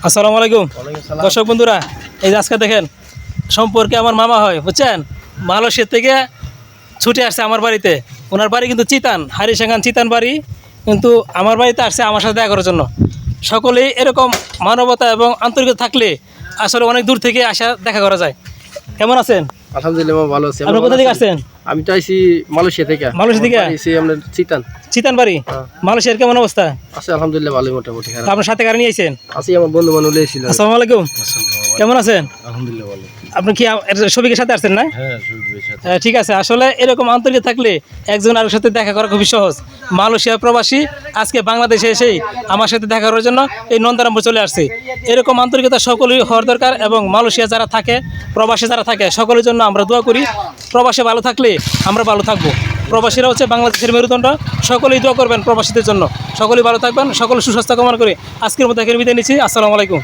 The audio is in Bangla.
আসসালামু আলাইকুম দর্শক বন্ধুরা, এই যে আজকে দেখেন সম্পর্কে আমার মামা হয়, বুঝছেন, মালয়েশিয়া থেকে ছুটে আসছে আমার বাড়িতে। ওনার বাড়ি কিন্তু চিতান, হারিসাঙ্গান চিতান বাড়ি, কিন্তু আমার বাড়িতে আসছে আমার সাথে দেখা করার জন্য। সকলেই এরকম মানবতা এবং আন্তরিকতা থাকলে আসলে অনেক দূর থেকে আসা দেখা করা যায়। কেমন আছেন? আলহামদুলিল্লাহ ভালো আছি। আপনি কোথা থেকে আসছেন? আমি তো আইছি মালয়েশিয়া থেকে। মালয়েশিয়া থেকে? আমরা চিতান চিতান বাড়ি। মালয়েশিয়ার কেমন অবস্থা? আছে আলহামদুলিল্লাহ ভালোই, মোটামুটি খারাপ। আপনার সাথে কারণে আইছেন? আছি, আমার বন্ধু বান্ধব এসেছিল। আসসালামু আলাইকুম, কেমন আছেন? আলহামদুলিল্লাহ ভালো। আপনি কি শফিকের সাথে আসছেন না? হ্যাঁ, ঠিক আছে। আসলে এরকম আন্তরিক থাকলে একজন আরেক সাথে দেখা করা খুবই সহজ। মালয়েশিয়া প্রবাসী আজকে বাংলাদেশে এসেই আমার সাথে দেখা করার জন্য এই নন্দরামপুর চলে আসছে। এরকম আন্তরিকতা সকলেই হওয়ার দরকার, এবং মালয়েশিয়া যারা থাকে, প্রবাসী যারা থাকে, সকলের জন্য আমরা দোয়া করি। প্রবাসে ভালো থাকলে আমরা ভালো থাকবো। প্রবাসীরা হচ্ছে বাংলাদেশের মেরুদণ্ড। সকলেই দোয়া করবেন প্রবাসীদের জন্য। সকলেই ভালো থাকবেন, সকলে সুস্বাস্থ্য কামনা করে আজকের মতো এখানে বিদায় নিচ্ছি। আসসালামু আলাইকুম।